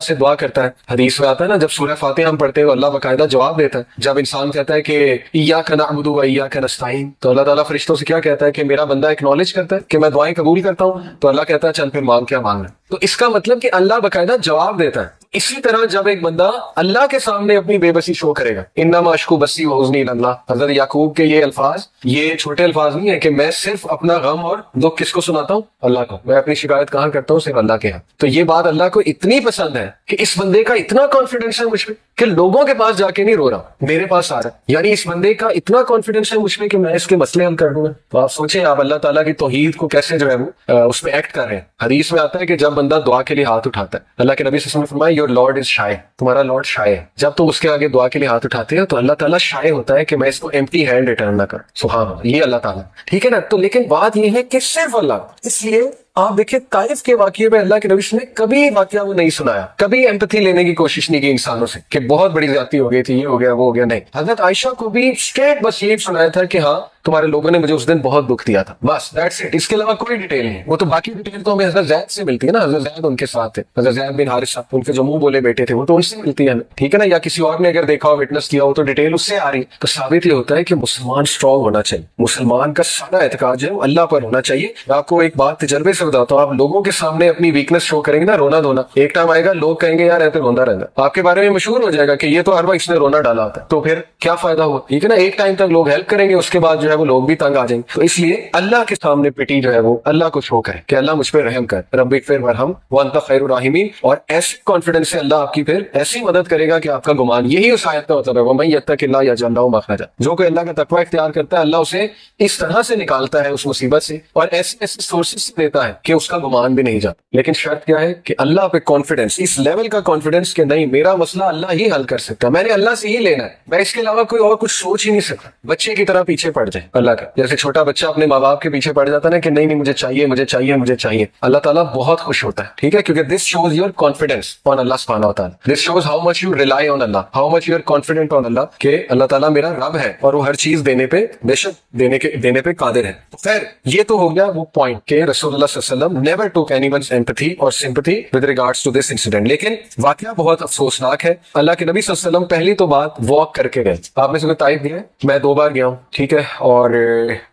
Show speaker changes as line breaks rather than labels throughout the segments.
से दुआ करता है। हदीस में आता है ना, जब सूरह फातिहा हम पढ़ते हैं तो अल्लाह बकायदा जवाब देता है। जब इंसान कहता है कि इय्याका नअबुदु व इय्याका नस्तईन, तो अल्लाह ताला फरिश्तों से क्या कहता है कि मेरा बंदा एक्नॉलेज करता है कि मैं दुआएं कबूल करता हूँ, तो अल्लाह कहता है चल फिर मांग, क्या मांगना। तो इसका मतलब कि अल्लाह बकायदा जवाब देता है। इसी तरह जब एक बंदा अल्लाह के सामने अपनी बेबसी शो करेगा, इन्नमा अश्कु बस्सी व हुज़्नी इलल्लाह, हज़रत याकूब के ये अल्फाज, ये छोटे अल्फाज नहीं है कि मैं सिर्फ अपना गम और दुख किसको सुनाता हूँ, अल्लाह को। मैं अपनी शिकायत कहाँ करता हूँ, सिर्फ अल्लाह के यहाँ। तो ये बात अल्लाह को इतनी पसंद है कि इस बंदे का इतना कॉन्फिडेंस है मुझ पे कि लोगों के पास जाके नहीं रो रहा, मेरे पास आ रहा है। यानी इस बंदे का इतना कॉन्फिडेंस है मुझ पे कि मैं इसके मसले हल कर दूंगा। तो आप सोचें, आप अल्लाह ताला की तौहीद को कैसे जो है वो उस पर एक्ट कर रहे हैं। हदीस में आता है कि जब बंदा दुआ के लिए हाथ उठाता है, अल्लाह के नबी सल्लल्लाहु अलैहि वसल्लम ने फरमाया योर लॉर्ड इज शाय, तुम्हारा लॉर्ड शाय है। जब तुम उसके आगे दुआ के लिए हाथ उठाते हो तो अल्लाह ताला शाय होता है कि मैं इसको एम्प्टी हैंड रिटर्न ना कर। सुभान अल्लाह, ये अल्लाह ताला, ठीक है ना। तो लेकिन बात यह है कि सिर्फ अल्लाह, इसलिए आप देखिए ताइफ के वाकये में अल्लाह के नबी ने कभी वाकया वो नहीं सुनाया, कभी एम्पैथी लेने की कोशिश नहीं की इंसानों से कि बहुत बड़ी ज्यादती हो गई थी, ये हो गया वो हो गया। नहीं, हजरत आयशा को भी स्ट्रेट बस ये सुनाया था कि हाँ तुम्हारे लोगों ने मुझे उस दिन बहुत दुख दिया था, बस दैट्स इट। इसके अलावा कोई डिटेल नहीं। वो तो बाकी डिटेल तो हमें हजरत जैद से मिलती है ना, हजरत जैद उनके साथ थे, हजरत जैद बिन हारिसा, उनके जो मुंह बोले बेटे थे, वो तो उनसे मिलती है, ठीक है ना। या किसी और ने अगर देखा हो, विटनेस किया हो, तो डिटेल उससे आ रही। तो साबित ये होता है कि मुसलमान स्ट्रॉन्ग होना चाहिए, मुसलमान का सारा एतकाद जो है वो अल्लाह पर होना चाहिए। मैं आपको एक बात तजर्बे से बताता हूँ, आप लोगों के सामने अपनी वीकनेस शो करेंगे ना, रोना धोना, एक टाइम आएगा लोग कहेंगे यार ऐसे रोंदा रहता, आपके बारे में मशहूर हो जाएगा कि ये तो हर वक्त इसने रोना डाला होता है। तो फिर क्या फायदा हुआ, ठीक है ना। एक टाइम तक लोग हेल्प करेंगे, उसके बाद जो है वो लोग भी तंग आ जाएंगे। तो इसलिए अल्लाह के सामने पिटी जो है वो अल्लाह को शो करे कि अल्लाह मुझ पर रहम कर, रब्बी फिर वरहम व अंत खैरुर राहिमीन। और ऐसे कॉन्फिडेंस से अल्लाह आपकी फिर ऐसी मदद करेगा कि आपका गुमान, यही उस आयत का मतलब है, वमन यत्तकिल्लाह यजअल लहु मखरजा। जो कोई अल्लाह का तकवा इख्तियार करता है, अल्लाह उसे इस तरह से निकालता है उस मुसीबत से, और ऐसे ऐसे सोर्सेस देता है कि उसका गुमान भी नहीं जाता। लेकिन शर्त क्या है कि अल्लाह पे कॉन्फिडेंस, इस लेवल का कॉन्फिडेंस कि नहीं मेरा मसला अल्लाह ही हल कर सकता है, मैंने अल्लाह से ही लेना है, मैं इसके अलावा कोई और कुछ सोच ही नहीं सकता। बच्चे की तरह पीछे पड़ जाए अल्लाह का, जैसे छोटा बच्चा अपने माँ बाप के पीछे पड़ जाता है ना कि नहीं नहीं मुझे चाहिए मुझे चाहिए मुझे चाहिए, अल्लाह ताला बहुत खुश होता है, ठीक है। क्योंकि this shows your confidence on Allah सुब्हानहू व तआला, this shows how much you rely on Allah, how much you are confident on Allah कि अल्लाह ताला मेरा रब है और वो हर चीज देने पे बेशक देने पे कादिर है। तो खैर ये तो हो गया वो पॉइंट के रसूलुल्लाह सल्लल्लाहु अलैहि वसल्लम नेवर टुक एनीवन्स एम्पैथी और sympathy with regards to this incident. लेकिन वाकया बहुत अफसोसनाक है। अल्लाह के नबी सल्लल्लाहु अलैहि वसल्लम पहली तो बात वॉक करके गए। आप में से कोई ताइफ गया है? मैं 2 बार गया हूँ, ठीक है, और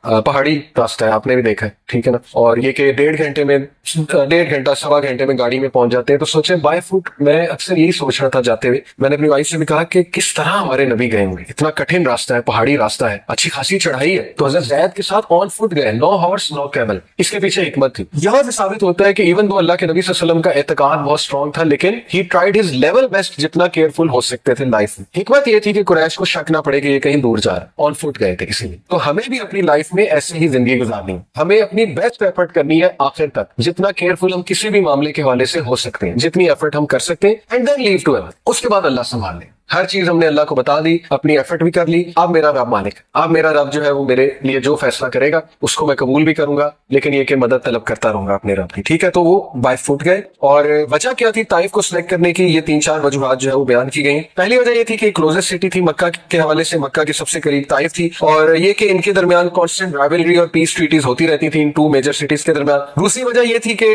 पहाड़ी रास्ता है, आपने भी देखा है, ठीक है ना। और ये कि 1.5 घंटे में 1.5 घंटा 1.25 घंटे में गाड़ी में पहुंच जाते हैं। तो सोचे बाय फुट, मैं अक्सर यही सोच रहा था जाते हुए, मैंने अपनी वाइफ से भी कहा कि किस तरह हमारे नबी गए होंगे, इतना कठिन रास्ता है, पहाड़ी रास्ता है, अच्छी खासी चढ़ाई है। तो हजरत जैद के साथ ऑन फुट गए, नो हॉर्स नो कैमल। इसके पीछे हिकमत थी। यहां से साबित होता है कि इवन दो अल्लाह के नबी सल्लल्लाहु अलैहि वसल्लम का एतकाद बहुत स्ट्रॉन्ग था, लेकिन he tried his level best जितना केयरफुल हो सकते थे लाइफ में। हिकमत ये थी कि कुरैश को शक ना पड़े कि ये कहीं दूर जा रहा है, ऑन फुट गए थे इसीलिए। तो हमें भी अपनी लाइफ में ऐसे ही जिंदगी गुजारनी है, हमें अपनी बेस्ट एफर्ट करनी है आखिर तक, जितना केयरफुल हम किसी भी मामले के हवाले से हो सकते हैं, जितनी एफर्ट हम कर सकते हैं, and then leave to ever. उसके बाद अल्लाह संभाल ले। हर चीज हमने अल्लाह को बता दी, अपनी एफर्ट भी कर ली, अब मेरा रब मालिक, अब मेरा रब जो है वो मेरे लिए जो फैसला करेगा उसको मैं कबूल भी करूंगा, लेकिन ये कि मदद तलब करता रहूंगा अपने रब की, ठीक है। तो वो बाय फुट गए। और वजह क्या थी ताइफ को सिलेक्ट करने की? ये 3-4 वजूहात जो है वो बयान की गई। पहली वजह ये थी कि क्लोजेस्ट सिटी थी मक्का के हवाले से, मक्का के सबसे करीब ताइफ थी, और ये कि इनके दरमियान कॉन्स्टेंट राइवलरी और पीस ट्रीटीज होती रहती थी इन 2 मेजर सिटीज के दरमियान। दूसरी वजह ये थी कि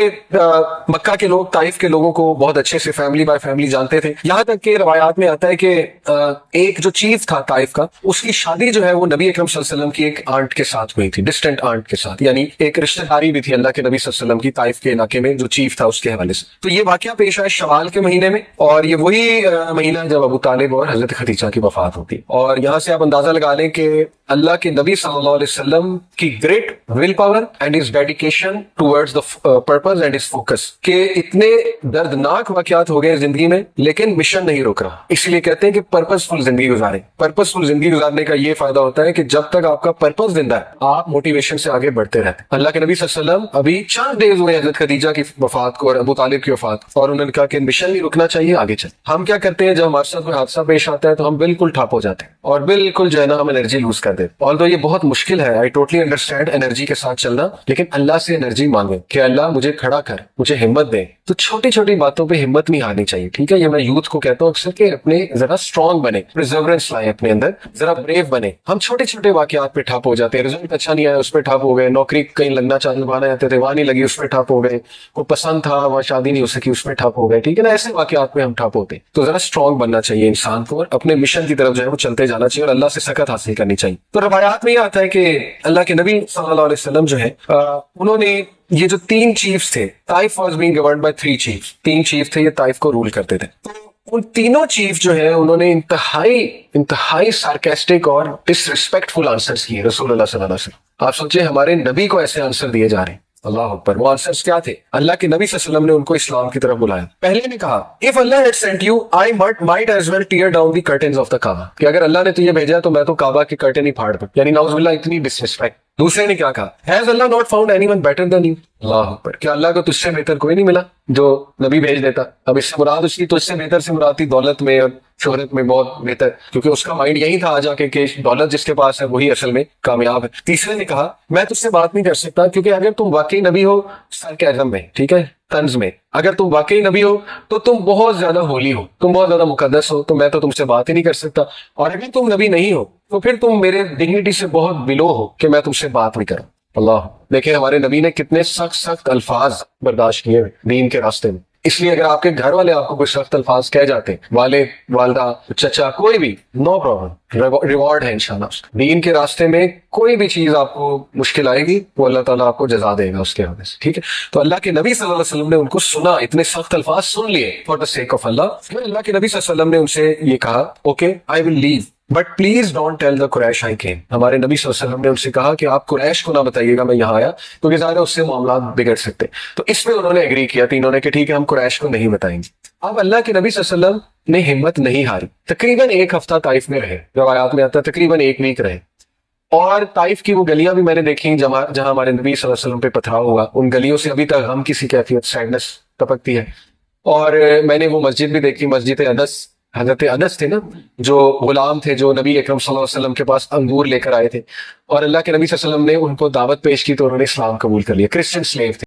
मक्का के लोग ताइफ के लोगों को बहुत अच्छे से फैमिली बाय फैमिली जानते थे। यहाँ तक के रवायात में आता है कि एक जो चीफ था ताइफ का, उसकी शादी जो है वो नबी अकरम सल्लल्लाहु अलैहि वसल्लम की एक आंट के साथ हुई थी, डिस्टेंट आंट के साथ, यानी एक रिश्तेदारी भी थी अल्लाह के नबी सल्लल्लाहु अलैहि वसल्लम की ताइफ के इलाके में जो चीफ था उसके हवाले से। तो ये वाकया पेश आया शवाल के महीने में, और ये वही महीना है जब अबू तालिब और हजरत खदीजा की वफात होती। और यहाँ से आप अंदाजा लगा लें कि अल्लाह के नबी सल्लल्लाहु अलैहि वसल्लम की great will power and his dedication towards the purpose and his focus के इतने दर्दनाक वाकयात हो गए जिंदगी में, लेकिन मिशन नहीं रुक रहा। इसलिए कहते हैं कि पर्पसफुल जिंदगी गुजारें। पर्पसफुल जिंदगी गुजारने का ये फायदा होता है कि जब तक आपका पर्पस जिंदा है आप मोटिवेशन से आगे बढ़ते रहते हैं। अल्लाह के नबी सल्लल्लाहु अलैहि वसल्लम अभी चंद डेज हुए हजरत खदीजा की वफात को और अबू तालिब की वफात, और उन्होंने कहा कि मिशन नहीं रुकना चाहिए, आगे चल। हम क्या करते हैं, जब हमारे साथ कोई हादसा पेश आता है तो हम बिल्कुल ठप हो जाते हैं और बिल्कुल जो है ना हम एनर्जी लूज कर देते। ऑल्दो ये बहुत मुश्किल है, आई टोटली अंडरस्टैंड एनर्जी के साथ चलना, लेकिन अल्लाह से एनर्जी मांगे कि अल्लाह मुझे खड़ा कर, मुझे हिम्मत दे। तो छोटी छोटी बातों पर हिम्मत नहीं हारनी चाहिए, ठीक है। ये मैं यूथ को कहता हूँ अक्सर कि अपने जरा स्ट्रांग बने, प्रिजर्वेंस लाए अपने अंदर, जरा ब्रेव बने। हम छोटे छोटे वाकयात पे ठप हो जाते हैं, रिजल्ट अच्छा नहीं आया उस पर ठप हो गए, नौकरी कहीं लगना चाहने जाते थे वहां नहीं लगी उस पर ठप हो गए, कोई पसंद था वहां शादी नहीं हो सकी उस पर ठप हो गए, ठीक है ना। ऐसे वाकयात में हम ठप होते हैं। तो जरा स्ट्रांग बनना चाहिए इंसान को और अपने मिशन की तरफ जो है वो चलते जाना चाहिए और अल्लाह से सकत हासिल करनी चाहिए। तो रवायात में ये आता है कि अल्लाह के नबी सल्लल्लाहु अलैहि वसल्लम जो है उन्होंने ये जो 3 चीफ्स थे, Taif was being governed bye 3 chiefs, 3 chief थे, ये ताइफ को रूल करते थे। तो उन तीनों चीफ जो है उन्होंने इंतहाई सार्केस्टिक और डिसरिस्पेक्टफुल आंसर्स किए रसूलुल्लाह सल्लल्लाहु अलैहि वसल्लम। आप सोचिए हमारे नबी को ऐसे आंसर दिए जा रहे हैं, अल्लाह अकबर। वो आंसर्स क्या थे? अल्लाह के नबी सल्लल्लाहु अलैहि वसल्लम ने उनको इस्लाम की तरफ बुलाया। पहले ने कहा, if Allah had sent you I might as well tear down the curtains of the Kaaba, कि अगर अल्लाह ने तुझे भेजा तो मैं तो काबा के कर्टेन ही फाड़ दूं, यानी नाउजुबिल्लाह इतनी डिसरिस्पेक्ट। दूसरे ने क्या कहा, has Allah not found anyone better than you, Allah अकबर, क्या अल्लाह को तुझसे बेहतर कोई नहीं मिला जो नबी भेज देता। अब इससे मुराद उसकी तुझसे बेहतर से मुराद थी दौलत में और शोहरत में बहुत बेहतर, क्योंकि उसका माइंड यही था आ जाके कि दौलत जिसके पास है वही असल में कामयाब है। तीसरे ने कहा, मैं तुझसे बात नहीं कर सकता क्योंकि अगर तुम वाकई नबी हो सर के आजम में, ठीक है, तंज में, अगर तुम वाकई नबी हो तो तुम बहुत ज्यादा होली हो, तुम बहुत ज्यादा मुकद्दस हो, तो मैं तो तुमसे बात ही नहीं कर सकता। और अगर तुम नबी नहीं हो तो फिर तुम मेरे डिग्निटी से बहुत बिलो हो कि मैं तुमसे बात नहीं करूं। अल्लाह, देखिए हमारे नबी ने कितने सख्त सख्त अल्फाज बर्दाश्त किए दीन के रास्ते में। इसलिए अगर आपके घर वाले आपको कोई सख्त अल्फाज कह जाते हैं, वाले वालदा चचा कोई भी, नो प्रॉब्लम, रिवॉर्ड है इंशाल्लाह। दीन के रास्ते में कोई भी चीज आपको मुश्किल आएगी वो अल्लाह ताला आपको जजा देगा उसके हवाले से, ठीक है। तो अल्लाह के नबी सल्लल्लाहु अलैहि वसल्लम ने उनको सुना, इतने सख्त अल्फाज सुन लिए फॉर द सेक ऑफ अल्लाह। फिर अल्लाह के नबी सल्लल्लाहु अलैहि वसल्लम ने उनसे ये कहा, okay I will leave but please don't tell the Quraysh I came. हमारे नबी सल्लल्लाहु अलैहि वसल्लम ने उनसे कहा कि आप कुरैश को ना बताइएगा मैं यहाँ आया, क्योंकि ज़ाहिर है उससे मामला बिगड़ सकते। तो इसमें उन्होंने एग्री किया तीनों ने कि ठीक है हम कुरैश को नहीं बताएंगे। अब अल्लाह के नबी सल्लल्लाहु अलैहि वसल्लम ने हिम्मत नहीं हारी, तकरीबन 1 हफ्ता ताइफ में रहे, रवायात में आता है तकरीबन 1 वीक रहे। और ताइफ की वो गलियां भी मैंने देखी जहां हमारे नबी सल्लल्लाहु अलैहि वसल्लम पे पथराव हुआ, उन गलियों से अभी तक हम किसी कैफियत सैडनेस टपकती है। और मैंने वो मस्जिद भी देखी, मस्जिद अनस, हजरत अनस थे ना जो गुलाम थे जो नबी अकरम सल्लल्लाहु अलैहि वसल्लम के पास अंगूर लेकर आए थे, और अल्लाह के नबी सल्लल्लाहु अलैहि वसल्लम ने उनको दावत पेश की तो उन्होंने इस्लाम कबूल कर लिया, क्रिश्चियन स्लेव थे।